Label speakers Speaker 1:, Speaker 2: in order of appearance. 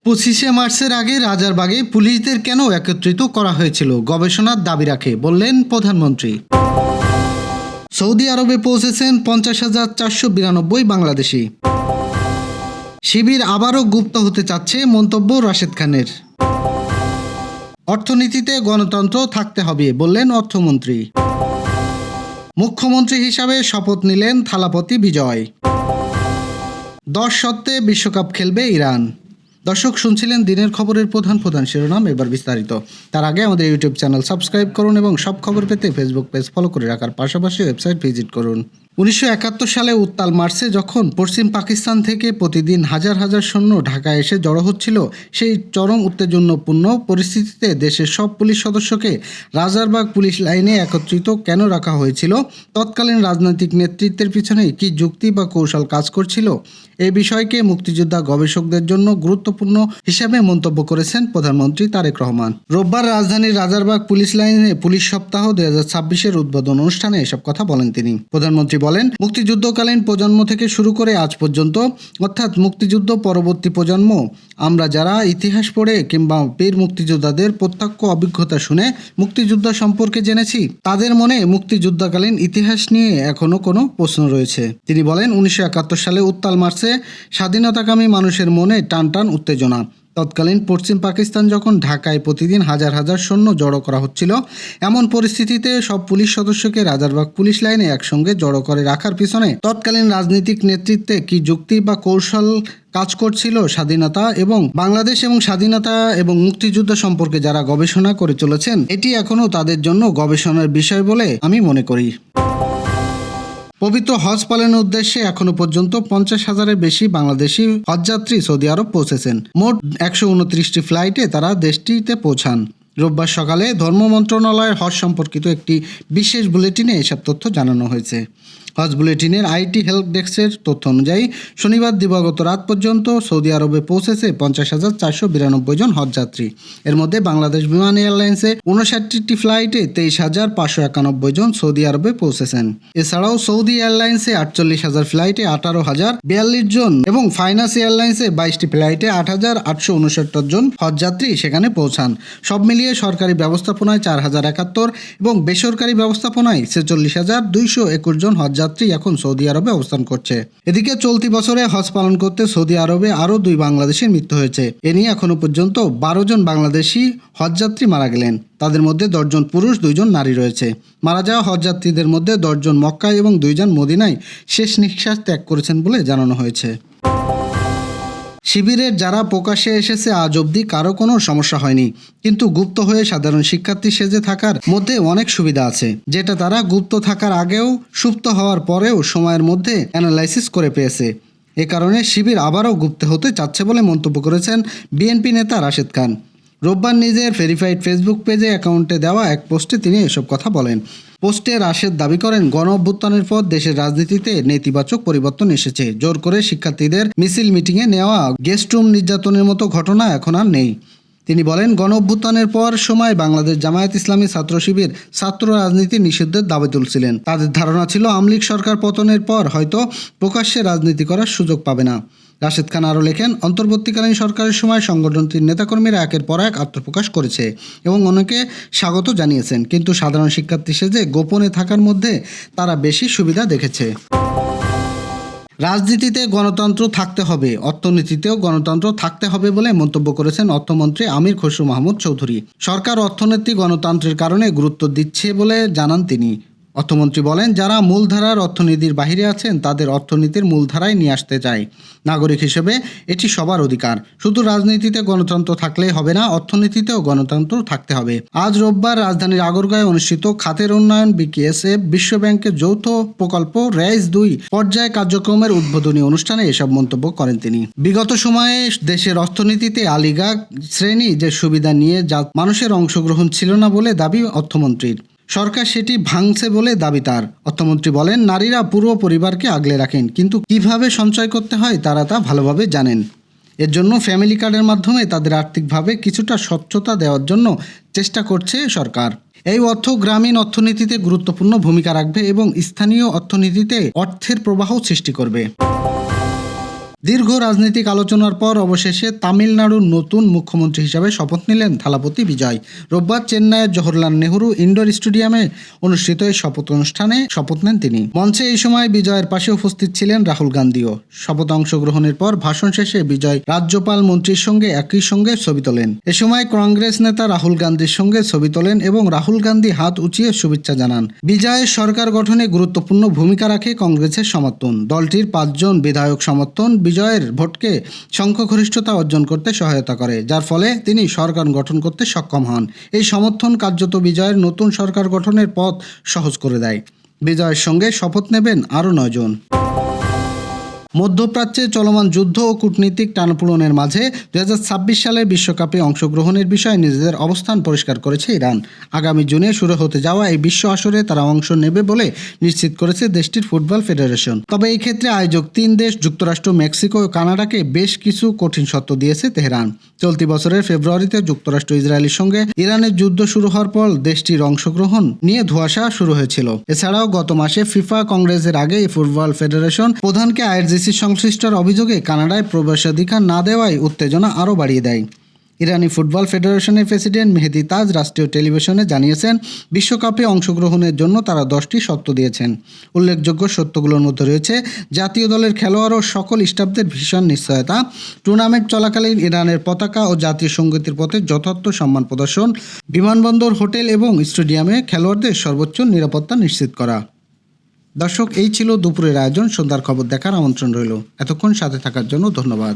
Speaker 1: 25শে মার্চের আগে রাজারবাগে পুলিশদের কেন একত্রিত করা হয়েছিল গবেষণার দাবি রাখে বললেন প্রধানমন্ত্রী। সৌদি আরবে পৌঁছেছেন 50,492 বাংলাদেশি। শিবির আবারও গুপ্ত হতে চাচ্ছে মন্তব্য রাশেদ খানের। অর্থনীতিতে গণতন্ত্র থাকতে হবে বললেন অর্থমন্ত্রী। মুখ্যমন্ত্রী হিসাবে শপথ নিলেন থালাপতি বিজয়। 10 শর্তে বিশ্বকাপ খেলবে ইরান। দর্শক, শুনছিলেন দিনের খবরের প্রধান শিরোনাম, এবার বিস্তারিত। তার আগে আমাদের ইউটিউব চ্যানেল সাবস্ক্রাইব করুন এবং সব খবর পেতে ফেসবুক পেজ ফলো করে রাখার পাশাপাশি ওয়েবসাইট ভিজিট করুন। 1971 সালে উত্তাল মার্চে যখন পশ্চিম পাকিস্তান থেকে প্রতিদিন হাজার হাজার সৈন্য ঢাকায় এসে জড়ো হচ্ছিল, সেই চরম উত্তেজনাপূর্ণ পরিস্থিতিতে দেশের সব পুলিশ সদস্যকে রাজারবাগ পুলিশ লাইনে একত্রিত কেন রাখা হয়েছিল, তৎকালীন রাজনৈতিক নেতৃত্বের পিছনে কী যুক্তি বা কৌশল কাজ করছিল, এই বিষয়কে মুক্তিযোদ্ধা গবেষকদের জন্য গুরুত্বপূর্ণ হিসাবে মন্তব্য করেছেন প্রধানমন্ত্রী তারেক রহমান। রোববার রাজধানীর রাজারবাগ পুলিশ লাইনে পুলিশ সপ্তাহ 2026-এর উদ্বোধন অনুষ্ঠানে এসব কথা বলেন তিনি। প্রধানমন্ত্রী বলেন, মুক্তিযুদ্ধকালীন প্রজন্ম থেকে শুরু করে আজ পর্যন্ত, অর্থাৎ মুক্তিযুদ্ধ পরবর্তী প্রজন্ম, আমরা যারা ইতিহাস পড়ে কিংবা বীর মুক্তিযোদ্ধাদের প্রত্যক্ষ অভিজ্ঞতা শুনে মুক্তিযুদ্ধ সম্পর্কে জেনেছি, তাদের মনে মুক্তিযুদ্ধকালীন ইতিহাস নিয়ে এখনো কোনো প্রশ্ন রয়েছে। তিনি বলেন, 1971 সালে উত্তাল মার্চে স্বাধীনতাকামী মানুষের মনে টান টান উত্তেজনা। তৎকালীন পশ্চিম পাকিস্তান যখন ঢাকায় প্রতিদিন হাজার হাজার সৈন্য জড়ো করা হচ্ছিল, এমন পরিস্থিতিতে সব পুলিশ সদস্যকে রাজারবাগ পুলিশ লাইনে একসঙ্গে জড়ো করে রাখার পিছনে তৎকালীন রাজনৈতিক নেতৃত্বে কি যুক্তি বা কৌশল কাজ করছিল, স্বাধীনতা এবং বাংলাদেশ এবং স্বাধীনতা এবং মুক্তিযুদ্ধ সম্পর্কে যারা গবেষণা করে চলেছেন, এটি এখনও তাদের জন্য গবেষণার বিষয় বলে আমি মনে করি। পবিত্র হজ পালনের উদ্দেশ্যে এখনো পর্যন্ত 50,000-এর বেশি বাংলাদেশি হজযাত্রী সৌদি আরব পৌঁছেছেন। মোট 129টি ফ্লাইটে তারা দেশটিতে পৌঁছান। রোববার সকালে ধর্ম মন্ত্রণালয়ের হজ সম্পর্কিত একটি বিশেষ বুলেটিনে এসব তথ্য জানানো হয়েছে। হজ বুলেটিনের আইটি হেল্প ডেস্কের তথ্য অনুযায়ী শনিবার দিবাগত রাত পর্যন্ত সৌদি আরবে পৌঁছেছে 50,492 জন হজযাত্রী। এর মধ্যে বাংলাদেশ বিমান এয়ারলাইন্সে 59টি ফ্লাইটে 23,591 জন সৌদি আরবে পৌঁছেছেন। এছাড়াও সৌদি এয়ারলাইন্সে 48,000 ফ্লাইটে 18,042 জন এবং ফাইনাস এয়ারলাইন্সে 22টি ফ্লাইটে 8,869 জন হজযাত্রী সেখানে পৌঁছান। সব মিলিয়ে সরকারি ব্যবস্থাপনায় 4,071 এবং বেসরকারি ব্যবস্থাপনায় 46,221 জন হজযাত্রী এখন সৌদি আরবে অবস্থান করছে। এদিকে চলতি বছরে হজ পালন করতে সৌদি আরবে আরও 2 বাংলাদেশির মৃত্যু হয়েছে। এ নিয়ে এখনো পর্যন্ত 12 জন বাংলাদেশি হজযাত্রী মারা গেলেন। তাদের মধ্যে 10 জন পুরুষ, 2 জন নারী রয়েছে। মারা যাওয়া হজযাত্রীদের মধ্যে 10 জন মক্কায় এবং 2 জন মদিনায় শেষ নিঃশ্বাস ত্যাগ করেছেন বলে জানানো হয়েছে। শিবিরের যারা প্রকাশ্যে এসেছে আজ অবধি কারো কোনো সমস্যা হয়নি, কিন্তু গুপ্ত হয়ে সাধারণ শিক্ষার্থী সেজে থাকার মধ্যে অনেক সুবিধা আছে, যেটা তারা গুপ্ত থাকার আগেও সুপ্ত হওয়ার পরেও সময়ের মধ্যে অ্যানালাইসিস করে পেয়েছে। এ কারণে শিবির আবারও গুপ্ত হতে চাচ্ছে বলে মন্তব্য করেছেন বিএনপি নেতা রাশেদ খান। রোববার নিজের ভেরিফাইড ফেসবুক পেজে অ্যাকাউন্টে দেওয়া এক পোস্টে তিনি এসব কথা বলেন। পোস্টে রাশেদ দাবি করেন, গণ অভ্যুত্থানের পর দেশের রাজনীতিতে নেতিবাচক পরিবর্তন এসেছে। জোর করে শিক্ষার্থীদের মিছিল মিটিংয়ে নেওয়া, গেস্ট রুম নির্যাতনের মতো ঘটনা এখন আর নেই। তিনি বলেন, গণ অভ্যুত্থানের পর সময় বাংলাদেশ জামায়াত ইসলামী ছাত্র শিবির ছাত্র রাজনীতি নিষিদ্ধের দাবি তুলছিলেন। তাদের ধারণা ছিল আওয়ামী লীগ সরকার পতনের পর হয়তো প্রকাশ্যে রাজনীতি করার সুযোগ পাবে না। রাশেদ খান আরও লেখেন, অন্তর্বর্তীকালীন সরকারের সময় সংগঠনটির নেতাকর্মীরা একের পর এক আত্মপ্রকাশ করেছে এবং অনেকে স্বাগত জানিয়েছেন, কিন্তু সাধারণ শিক্ষার্থী সেজে গোপনে থাকার মধ্যে তারা বেশি সুবিধা দেখেছে। রাজনীতিতে গণতন্ত্র থাকতে হবে, অর্থনীতিতেও গণতন্ত্র থাকতে হবে বলে মন্তব্য করেছেন অর্থমন্ত্রী আমির খসরু মাহমুদ চৌধুরী। সরকার অর্থনৈতিক গণতন্ত্রের কারণে গুরুত্ব দিচ্ছে বলে জানান তিনি। অর্থমন্ত্রী বলেন, যারা মূলধারার অর্থনীতির বাহিরে আছেন তাদের অর্থনীতির মূলধারায় নিয়ে আসতে চাই। নাগরিক হিসেবে এটি সবার অধিকার। শুধু রাজনীতিতে গণতন্ত্র থাকলেই হবে না, অর্থনীতিতেও গণতন্ত্র থাকতে হবে। আজ রোববার রাজধানীর আগরগাঁয়ে অনুষ্ঠিত খাতের উন্নয়ন বিকেএসএফ বিশ্বব্যাংকের যৌথ প্রকল্প রেইজ 2 পর্যায় কার্যক্রমের উদ্বোধনী অনুষ্ঠানে এসব মন্তব্য করেন তিনি। বিগত সময়ে দেশের অর্থনীতিতে আলিগা শ্রেণী যে সুবিধা নিয়ে যা মানুষের অংশগ্রহণ ছিল না বলে দাবি অর্থমন্ত্রীর। সরকার সেটি ভাঙছে বলে দাবি তার। অর্থমন্ত্রী বলেন, নারীরা পুরো পরিবারকে আগলে রাখেন, কিন্তু কিভাবে সঞ্চয় করতে হয় তারা তা ভালোভাবে জানেন। এর জন্য ফ্যামিলি কার্ডের মাধ্যমে তাদের আর্থিকভাবে কিছুটা স্বচ্ছতা দেওয়ার জন্য চেষ্টা করছে সরকার। এই অর্থ গ্রামীণ অর্থনীতিতে গুরুত্বপূর্ণ ভূমিকা রাখবে এবং স্থানীয় অর্থনীতিতে অর্থের প্রবাহ সৃষ্টি করবে। দীর্ঘ রাজনৈতিক আলোচনার পর অবশেষে তামিলনাড়ুর নতুন মুখ্যমন্ত্রী হিসাবে শপথ নিলেন থালাপতি বিজয়। রোববার চেন্নাইয়ের জওহরলাল নেহরু ইনডোর স্টেডিয়ামে অনুষ্ঠিত এই শপথ অনুষ্ঠানে শপথ নেন তিনি। মঞ্চে এই সময় বিজয়ের পাশে উপস্থিত ছিলেন রাহুল গান্ধীও। শপথ অংশগ্রহণের পর ভাষণ শেষে বিজয় রাজ্যপাল মন্ত্রীর সঙ্গে একই সঙ্গে ছবি তোলেন। এ সময় কংগ্রেস নেতা রাহুল গান্ধীর সঙ্গে ছবি তোলেন এবং রাহুল গান্ধী হাত উঁচিয়ে শুভেচ্ছা জানান। বিজয়ের সরকার গঠনে গুরুত্বপূর্ণ ভূমিকা রাখে কংগ্রেসের সমর্থন। দলটির 5 জন বিধায়ক সমর্থন বিজয়ের ভোটকে সংখ্যাগরিষ্ঠতা অর্জন করতে সহায়তা করে, যার ফলে তিনি সরকার গঠন করতে সক্ষম হন। এই সমর্থন কার্যত বিজয়ের নতুন সরকার গঠনের পথ সহজ করে দেয়। বিজয়ের সঙ্গে শপথ নেবেন আরও 9 জন। মধ্যপ্রাচ্যে চলমান যুদ্ধ ও কূটনীতিক টানাপোড়েনের মাঝে 2026 সালের বিশ্বকাপে অংশগ্রহণের বিষয়ে নিজেদের অবস্থান পরিষ্কার করেছে ইরান। আগামী জুনে শুরু হতে যাওয়া এই বিশ্ব আসরে তারা অংশ নেবে বলে নিশ্চিত করেছে দেশটির ফুটবল ফেডারেশন। তবে এই ক্ষেত্রে আয়োজক 3 দেশ যুক্তরাষ্ট্র, মেক্সিকো ও কানাডাকে বেশ কিছু কঠিন শর্ত দিয়েছে তেহরান। চলতি বছরের ফেব্রুয়ারিতে যুক্তরাষ্ট্র ইসরায়েলের সঙ্গে ইরানের যুদ্ধ শুরু হওয়ার পর দেশটির অংশগ্রহণ নিয়ে ধোঁয়াশা শুরু হয়েছিল। এছাড়াও গত মাসে ফিফা কংগ্রেসের আগে এই ফুটবল ফেডারেশন প্রধানকে আইআরজিসি সংশ্লিষ্টর অভিযোগে কানাডায় প্রবেশাধিকার না দেওয়ায় উত্তেজনা আরও বাড়িয়ে দেয়। ইরানি ফুটবল ফেডারেশনের প্রেসিডেন্ট মেহেদি তাজ রাষ্ট্রীয় টেলিভিশনে জানিয়েছেন, বিশ্বকাপে অংশগ্রহণের জন্য তারা 10টি শর্ত দিয়েছেন। উল্লেখযোগ্য শর্তগুলোর মধ্যে রয়েছে জাতীয় দলের খেলোয়াড় ও সকল স্টাফদের ভীষণ নিশ্চয়তা, টুর্নামেন্ট চলাকালীন ইরানের পতাকা ও জাতীয় সঙ্গীতের পথে যথার্থ সম্মান প্রদর্শন, বিমানবন্দর, হোটেল এবং স্টেডিয়ামে খেলোয়াড়দের সর্বোচ্চ নিরাপত্তা নিশ্চিত করা। দর্শক, এই ছিল দুপুরের আয়োজন। সন্ধ্যার খবর দেখার আমন্ত্রণ রইল। এতক্ষণ সাথে থাকার জন্য ধন্যবাদ।